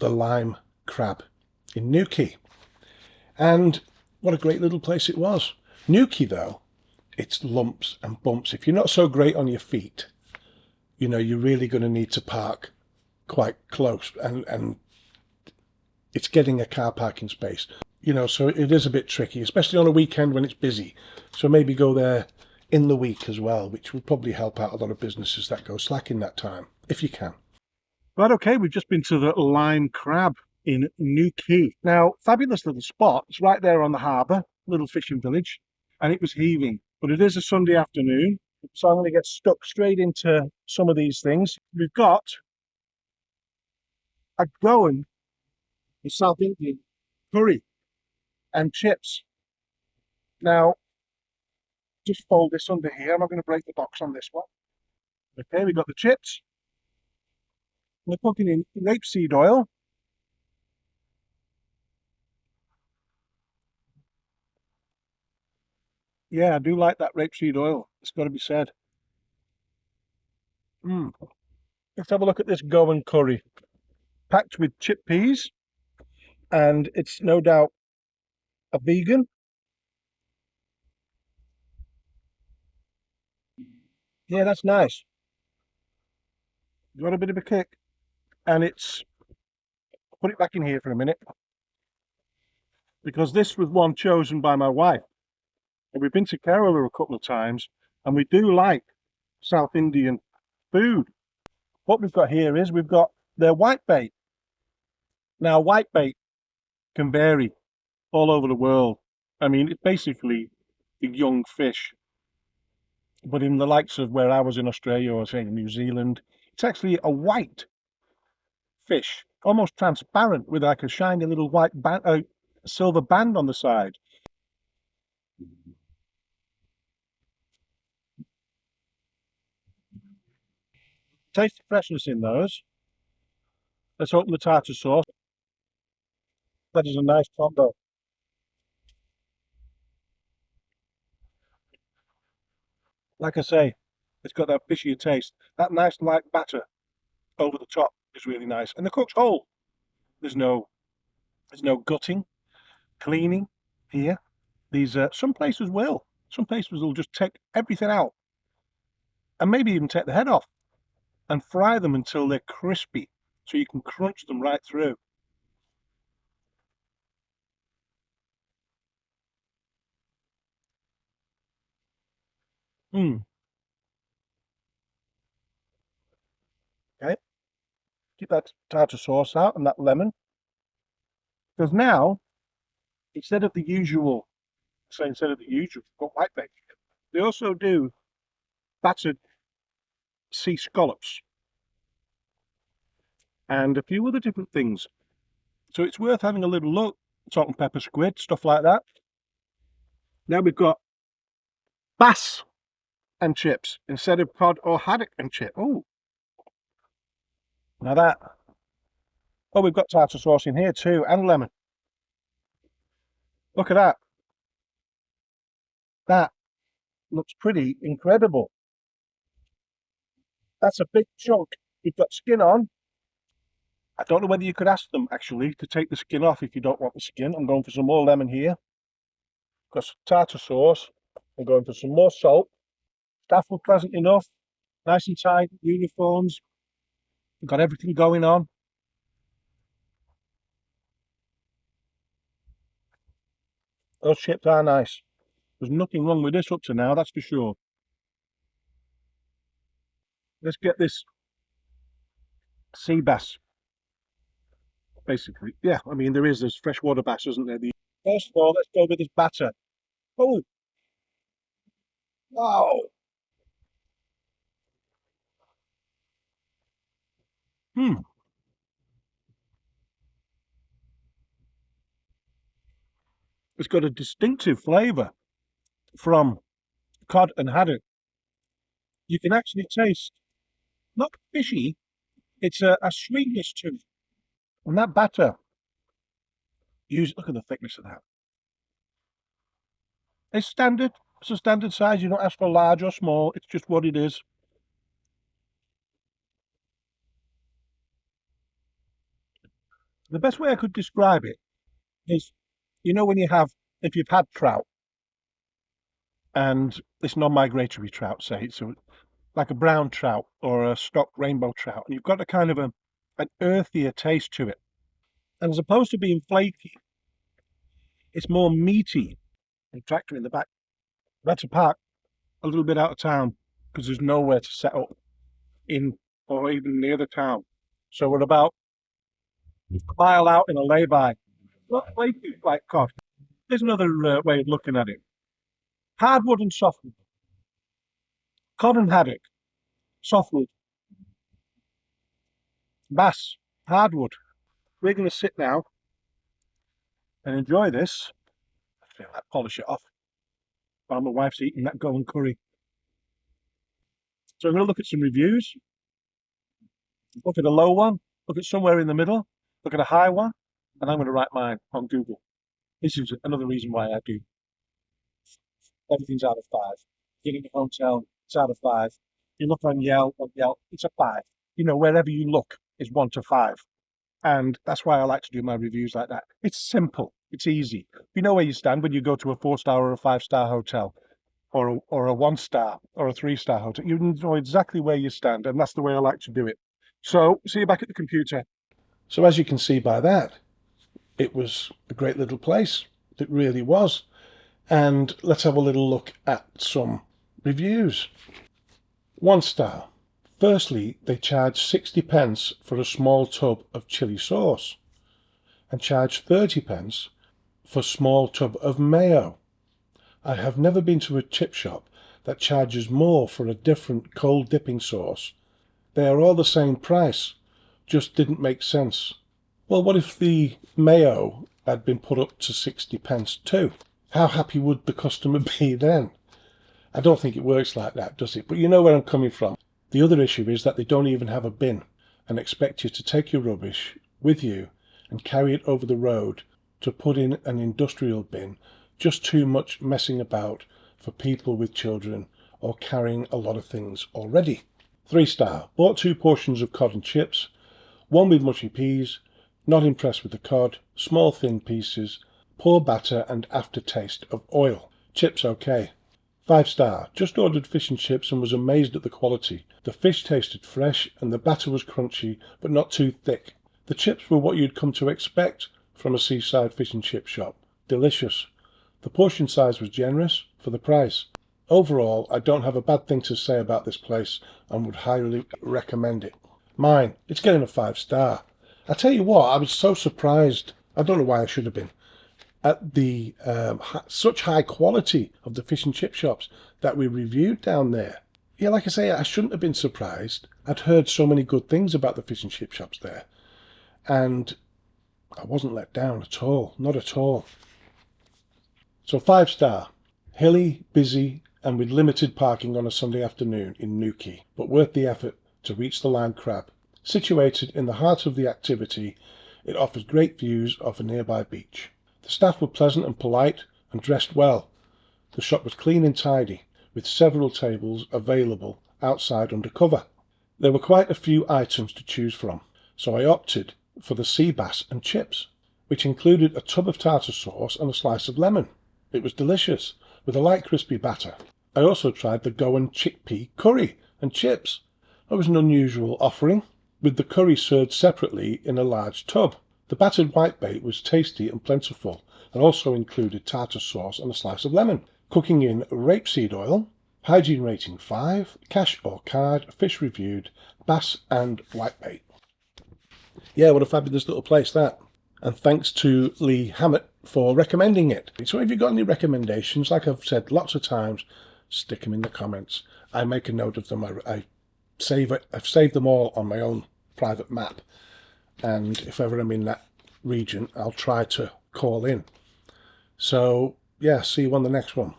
the lime crab in Quay. And what a great little place it was. Quay, though, it's lumps and bumps. If you're not so great on your feet, you know, you're really going to need to park quite close, and it's getting a car parking space. You know, so it is a bit tricky, especially on a weekend when it's busy. So maybe go there in the week as well, which would probably help out a lot of businesses that go slack in that time, if you can. Right, okay, we've just been to the Lime Crab in Quay. Now, fabulous little spot. It's right there on the harbour, little fishing village, and it was heaving. But it is a Sunday afternoon, so I'm going to get stuck straight into some of these things. We've got a Goan, a South Indian curry and chips. Now, just fold this under here. I'm not going to break the box on this one. Okay, we've got the chips. We're cooking in rapeseed oil. Yeah, I do like that rapeseed oil. It's got to be said. Let's have a look at this Goan curry. Packed with chickpeas. And it's no doubt a vegan. Yeah, that's nice. Got a bit of a kick. And it's... Put it back in here for a minute. Because this was one chosen by my wife. And we've been to Kerala a couple of times. And we do like South Indian food. What we've got here is we've got their whitebait. Now, whitebait can vary all over the world. I mean, it's basically a young fish. But in the likes of where I was in Australia or say in New Zealand, it's actually a white fish, almost transparent with like a shiny little white band, silver band on the side. Taste the freshness in those. Let's open the tartar sauce. That is a nice combo. Like I say, it's got that fishy taste. That nice light batter over the top is really nice. And the cook's whole. There's no gutting, cleaning here. These some places will. Some places will just take everything out and maybe even take the head off and fry them until they're crispy so you can crunch them right through. Okay, keep that tartar sauce out and that lemon, because now instead of the usual, got whitebait. They also do battered sea scallops and a few other different things. So it's worth having a little look. Salt and pepper squid, stuff like that. Now we've got bass and chips instead of cod or haddock and chip. Oh, now that. Oh, we've got tartar sauce in here too, and lemon. Look at that. That looks pretty incredible. That's a big chunk. You've got skin on. I don't know whether you could ask them actually to take the skin off if you don't want the skin. I'm going for some more lemon here. Got some tartar sauce. I'm going for some more salt. Staff were pleasant enough. Nice and tight, uniforms. We've got everything going on. Those chips are nice. There's nothing wrong with this up to now, that's for sure. Let's get this sea bass. Basically, yeah, I mean, there's freshwater bass, isn't there? First of all, let's go with this batter. Oh, wow. It's got a distinctive flavour from cod and haddock. You can actually taste, not fishy, it's a sweetness to it. And that batter, look at the thickness of that. It's standard. It's a standard size. You don't ask for large or small. It's just what it is. The best way I could describe it is, you know, if you've had trout and it's non-migratory trout, say, so like a brown trout or a stock rainbow trout, and you've got a kind of an earthier taste to it. And as opposed to being flaky, it's more meaty. And tractor in the back. That's a park a little bit out of town because there's nowhere to set up in or even near the town. So we're about a mile out in a lay-by. Not flaky like cod. There's another way of looking at it. Hardwood and softwood. Cod and haddock. Softwood. Bass. Hardwood. We're going to sit now and enjoy this. I feel like polish it off while my wife's eating that Goan curry. So I'm going to look at some reviews. Look at a low one. Look at somewhere in the middle. Look at a high one. And I'm going to write mine on Google. This is another reason why I do. Everything's out of 5. Get in a hotel, it's out of 5. You look on Yelp, it's a 5. You know, wherever you look is 1 to 5. And that's why I like to do my reviews like that. It's simple. It's easy. You know where you stand when you go to a 4-star or a 5-star hotel, or a 1-star or a 3-star hotel. You know exactly where you stand, and that's the way I like to do it. So, see you back at the computer. So as you can see by that, it was a great little place. It really was. And let's have a little look at some reviews. 1 star. Firstly, they charge 60p for a small tub of chili sauce and charge 30p for a small tub of mayo. I have never been to a chip shop that charges more for a different cold dipping sauce. They are all the same price, just didn't make sense. Well, what if the mayo had been put up to 60p too? How happy would the customer be then? I don't think it works like that, does it? But you know where I'm coming from. The other issue is that they don't even have a bin and expect you to take your rubbish with you and carry it over the road to put in an industrial bin. Just too much messing about for people with children or carrying a lot of things already. 3 star. Bought 2 portions of cod and chips, one with mushy peas, not impressed with the cod, small thin pieces, poor batter and aftertaste of oil. Chips okay. 5 star. Just ordered fish and chips and was amazed at the quality. The fish tasted fresh and the batter was crunchy but not too thick. The chips were what you'd come to expect from a seaside fish and chip shop. Delicious. The portion size was generous for the price. Overall, I don't have a bad thing to say about this place and would highly recommend it. Mine, it's getting a 5 star. I tell you what, I was so surprised. I don't know why I should have been. At the such high quality of the fish and chip shops that we reviewed down there. Yeah, like I say, I shouldn't have been surprised. I'd heard so many good things about the fish and chip shops there. And I wasn't let down at all. Not at all. So 5 star. Hilly, busy, and with limited parking on a Sunday afternoon in Quay, but worth the effort to reach the land crab. Situated in the heart of the activity, it offers great views of a nearby beach. The staff were pleasant and polite and dressed well. The shop was clean and tidy, with several tables available outside under cover. There were quite a few items to choose from, so I opted for the sea bass and chips, which included a tub of tartar sauce and a slice of lemon. It was delicious, with a light crispy batter. I also tried the Goan chickpea curry and chips. It was an unusual offering, with the curry served separately in a large tub. The battered whitebait was tasty and plentiful, and also included tartar sauce and a slice of lemon. Cooking in rapeseed oil, hygiene rating 5, cash or card, fish reviewed, bass and whitebait. Yeah, what a fabulous little place that. And thanks to Lee Hammett for recommending it. So if you've got any recommendations, like I've said lots of times, stick them in the comments. I make a note of them. I've saved them all on my own private map. And if ever I'm in that region, I'll try to call in. So, yeah, see you on the next one.